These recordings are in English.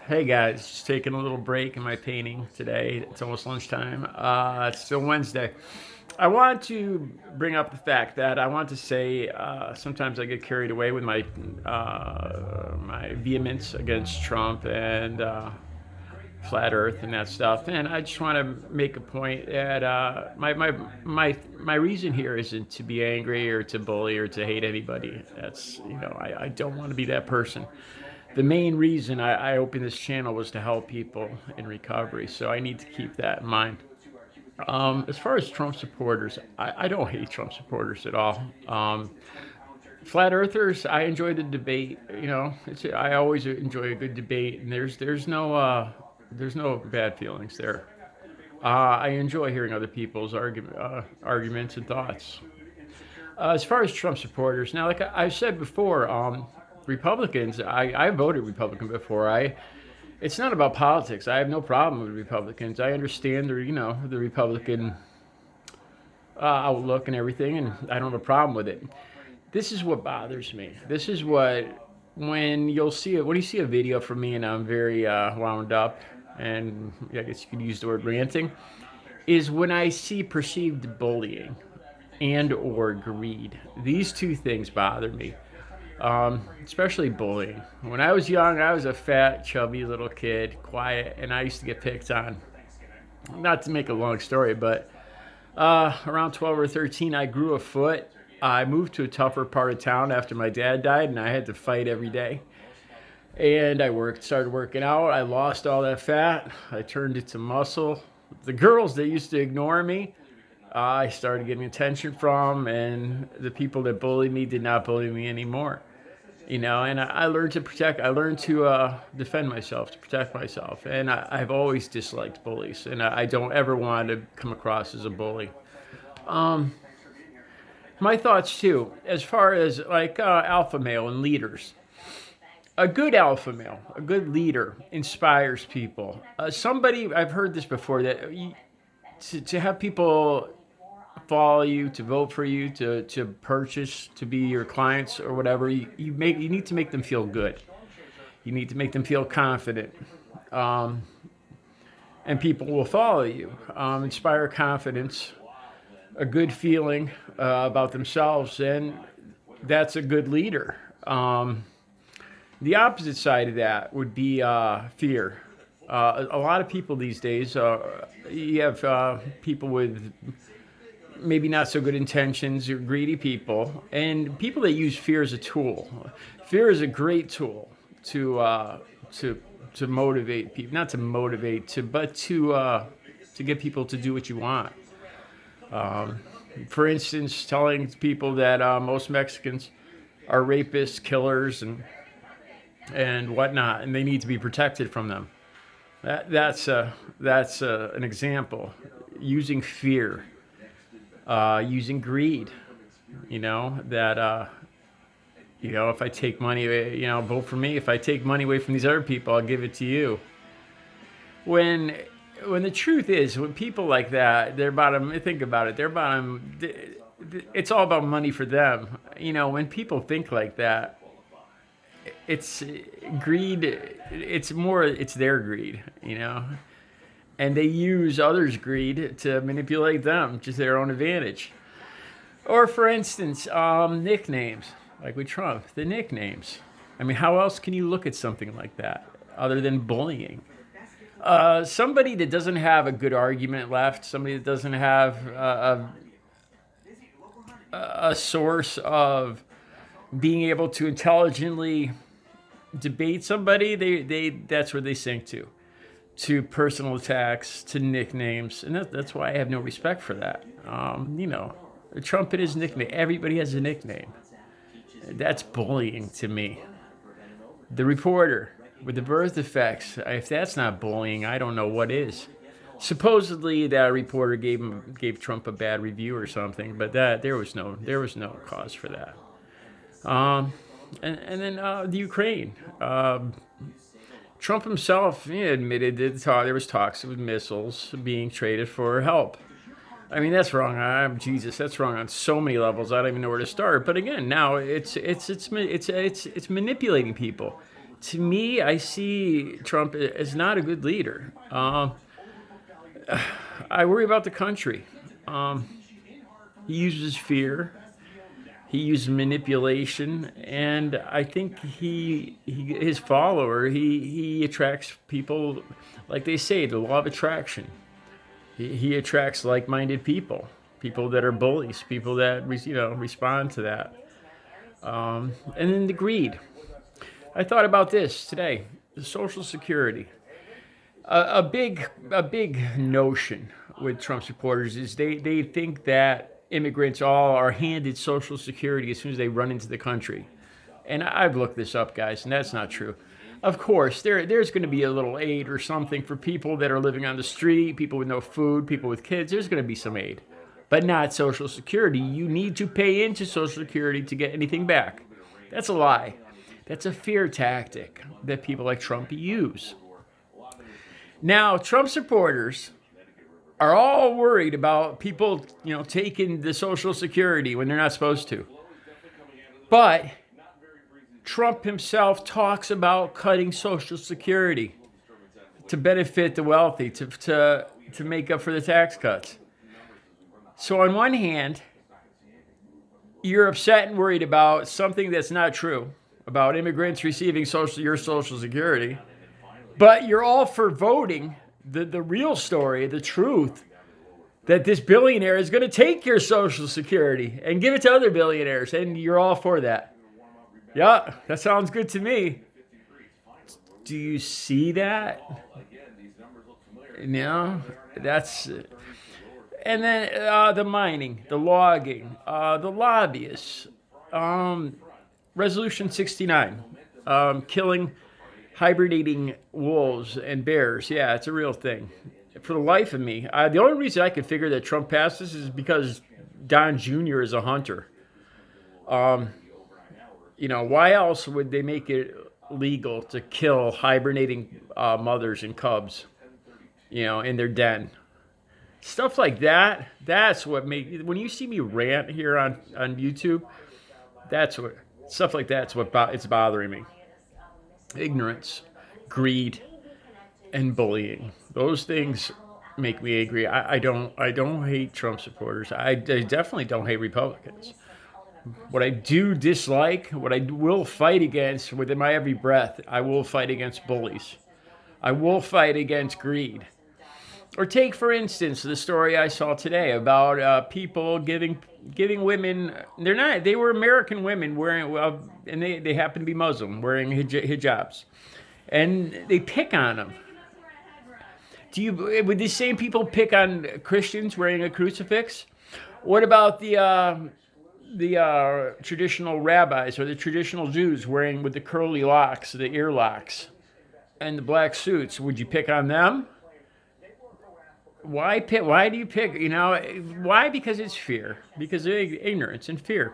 Hey guys, just taking a little break in my painting today. It's almost lunchtime. It's still Wednesday. I want to bring up the fact that I want to say sometimes I get carried away with my vehemence against Trump and flat Earth and that stuff. And I just want to make a point that my reason here isn't to be angry or to bully or to hate anybody. I don't want to be that person. The main reason I opened this channel was to help people in recovery, so I need to keep that in mind. As far as Trump supporters, I don't hate Trump supporters at all. Flat Earthers, I enjoy the debate. I always enjoy a good debate, and there's no bad feelings there. I enjoy hearing other people's arguments and thoughts. As far as Trump supporters, now, like I've said before, Republicans, I voted Republican before. It's not about politics. I have no problem with Republicans. I understand the Republican outlook and everything, and I don't have a problem with it. This is what bothers me. This is what when you'll see it when you see a video from me and I'm very wound up, and I guess you could use the word ranting, is when I see perceived bullying and or greed. These two things bother me. Especially bullying. When I was young, I was a fat, chubby little kid, quiet, and I used to get picked on. Not to make a long story, but around 12 or 13, I grew a foot. I moved to a tougher part of town after my dad died, and I had to fight every day. And started working out. I lost all that fat. I turned it to muscle. The girls that used to ignore me, I started getting attention from, and the people that bullied me did not bully me anymore. And I learned to protect. I learned to defend myself, to protect myself, and I've always disliked bullies, and I don't ever want to come across as a bully. My thoughts too, as far as like alpha male and leaders. A good alpha male, a good leader, inspires people. Somebody I've heard this before that to have people follow you, to vote for you, to purchase, to be your clients or whatever, you need to make them feel good. You need to make them feel confident, and people will follow you. Inspire confidence, a good feeling about themselves, and that's a good leader. The opposite side of that would be fear. A lot of people these days, you have people with maybe not so good intentions or greedy people, and people that use fear as a tool. Fear is a great tool to motivate people, not to motivate, but to get people to do what you want. For instance, telling people that most Mexicans are rapists, killers, and whatnot, and they need to be protected from them. That's an example. Using fear. Using greed, if I take money, vote for me. If I take money away from these other people, I'll give it to you. When the truth is, when people like that, think about it, it's all about money for them. When people think like that, it's greed. It's their greed, and they use others' greed to manipulate them to their own advantage. Or, for instance, nicknames, like with Trump, the nicknames. I mean, how else can you look at something like that other than bullying? Somebody that doesn't have a good argument left, somebody that doesn't have a source of being able to intelligently debate somebody, that's where they sink to personal attacks, to nicknames, and that's why I have no respect for that. Trump and his nickname. Everybody has a nickname. That's bullying to me. The reporter with the birth defects. If that's not bullying, I don't know what is. Supposedly, that reporter gave Trump a bad review or something, but there was no cause for that. And then the Ukraine. Trump himself admitted that there was talks of missiles being traded for help. I mean, that's wrong. That's wrong on so many levels. I don't even know where to start. But again, now it's manipulating people. To me, I see Trump as not a good leader. I worry about the country. Um, he uses fear. He uses manipulation, and I think his follower, he attracts people, like they say, the law of attraction. He attracts like-minded people, people that are bullies, people that respond to that, and then the greed. I thought about this today: the Social Security. A big notion with Trump supporters is they think that immigrants all are handed Social Security as soon as they run into the country. And I've looked this up, guys, and that's not true. Of course, there's going to be a little aid or something for people that are living on the street, people with no food, people with kids. There's going to be some aid, but not Social Security. You need to pay into Social Security to get anything back. That's a lie. That's a fear tactic that people like Trump use. Now, Trump supporters are all worried about people, taking the Social Security when they're not supposed to. But Trump himself talks about cutting Social Security to benefit the wealthy, to make up for the tax cuts. So on one hand, you're upset and worried about something that's not true, about immigrants receiving your Social Security. But you're all for voting the real story, the truth, that this billionaire is going to take your Social Security and give it to other billionaires, and you're all for that. Yeah, that sounds good to me. Do you see that? No, that's... And then the mining, the logging, the lobbyists, Resolution 69, killing hibernating wolves and bears. Yeah, it's a real thing. For the life of me, the only reason I could figure that Trump passed this is because Don Jr. is a hunter. Why else would they make it legal to kill hibernating mothers and cubs, in their den? Stuff like that, that's what when you see me rant here on YouTube, stuff like that's what it's bothering me. Ignorance, greed, and bullying. Those things make me angry. I don't hate Trump supporters. I definitely don't hate Republicans. What I do dislike, what I will fight against within my every breath, I will fight against bullies. I will fight against greed. Or take, for instance, the story I saw today about people giving women, they were American women wearing, and they happen to be Muslim, wearing hijabs. And they pick on them. Would these same people pick on Christians wearing a crucifix? What about the traditional rabbis or the traditional Jews with the curly locks, the ear locks, and the black suits? Would you pick on them? Why do you pick? Why? Because it's fear. Because of ignorance and fear.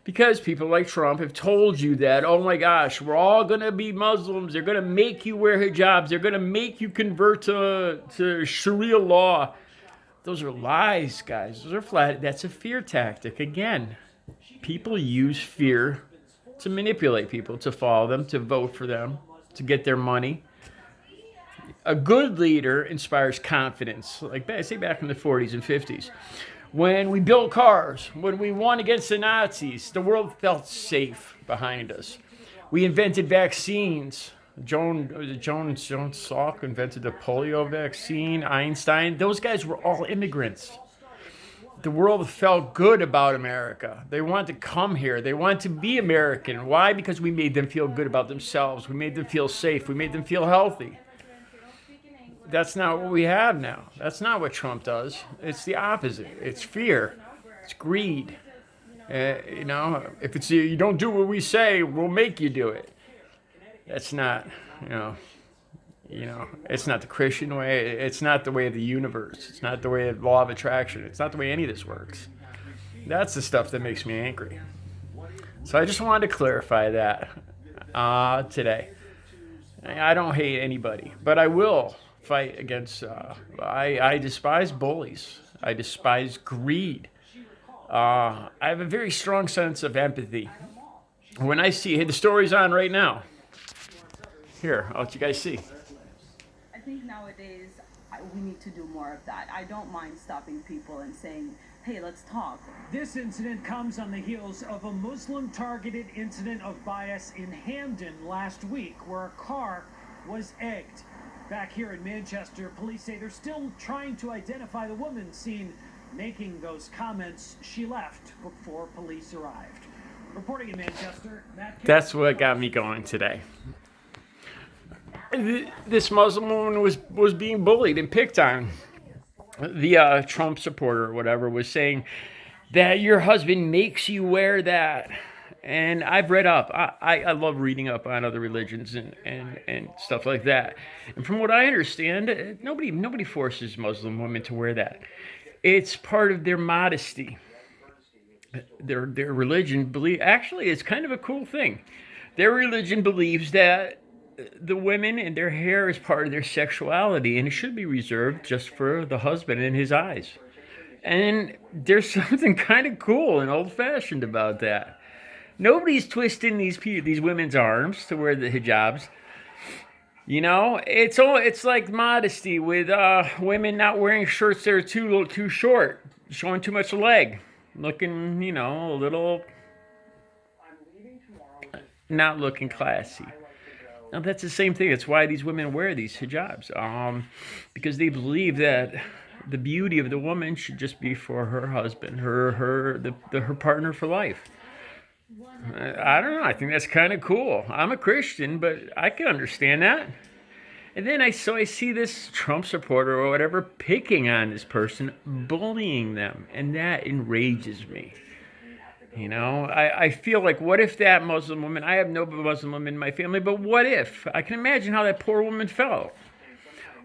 Because people like Trump have told you that, oh my gosh, we're all going to be Muslims. They're going to make you wear hijabs. They're going to make you convert to Sharia law. Those are lies, guys. Those are flat. That's a fear tactic. Again, people use fear to manipulate people, to follow them, to vote for them, to get their money. A good leader inspires confidence, like say back in the 40s and 50s. When we built cars, when we won against the Nazis, the world felt safe behind us. We invented vaccines. Joan Salk invented the polio vaccine. Einstein, those guys were all immigrants. The world felt good about America. They wanted to come here. They wanted to be American. Why? Because we made them feel good about themselves. We made them feel safe. We made them feel healthy. That's not what we have now. That's not what Trump does. It's the opposite. It's fear. It's greed. If it's you don't do what we say, we'll make you do it. That's not, it's not the Christian way. It's not the way of the universe. It's not the way of law of attraction. It's not the way any of this works. That's the stuff that makes me angry. So I just wanted to clarify that today. I don't hate anybody, but I will fight against, I despise bullies. I despise greed. I have a very strong sense of empathy. When I see, the story's on right now. Here, I'll let you guys see. I think nowadays we need to do more of that. I don't mind stopping people and saying, hey, let's talk. This incident comes on the heels of a Muslim targeted incident of bias in Hamden last week, where a car was egged. Back here in Manchester, police say they're still trying to identify the woman seen making those comments. She left before police arrived. Reporting in Manchester, That's what got me going today. This Muslim woman was being bullied and picked on. The Trump supporter or whatever was saying that your husband makes you wear that. And I've read up. I love reading up on other religions and stuff like that. And from what I understand, nobody forces Muslim women to wear that. It's part of their modesty. Their religion actually it's kind of a cool thing. Their religion believes that the women and their hair is part of their sexuality and it should be reserved just for the husband and his eyes. And there's something kind of cool and old fashioned about that. Nobody's twisting these women's arms to wear the hijabs. You know, it's like modesty with women not wearing shirts that are too short, showing too much leg, looking a little not looking classy. Now that's the same thing. That's why these women wear these hijabs, because they believe that the beauty of the woman should just be for her husband, her partner for life. I don't know. I think that's kind of cool. I'm a Christian, but I can understand that. And then I see this Trump supporter or whatever picking on this person, bullying them, and that enrages me. I feel like, what if that Muslim woman, I have no Muslim women in my family, but what if? I can imagine how that poor woman felt.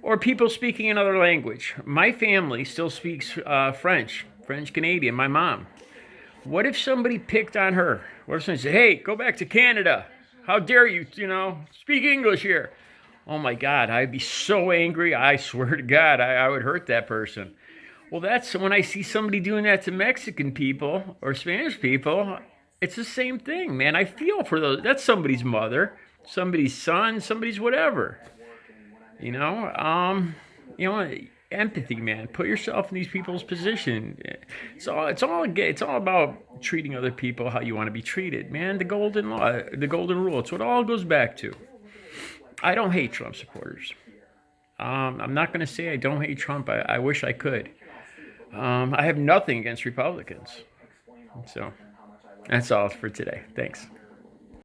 Or people speaking another language. My family still speaks French Canadian, my mom. What if somebody picked on her? What if somebody said, hey, go back to Canada. How dare you, speak English here? Oh my God, I'd be so angry. I swear to God, I would hurt that person. Well, that's when I see somebody doing that to Mexican people or Spanish people. It's the same thing, man. I feel for those. That's somebody's mother, somebody's son, somebody's whatever. You know, um, empathy, man. Put yourself in these people's position. It's all about treating other people how you want to be treated, man. The golden law, the golden rule. It's what it all goes back to. I don't hate Trump supporters. I'm not going to say I don't hate Trump. I wish I could. I have nothing against Republicans. So that's all for today. Thanks.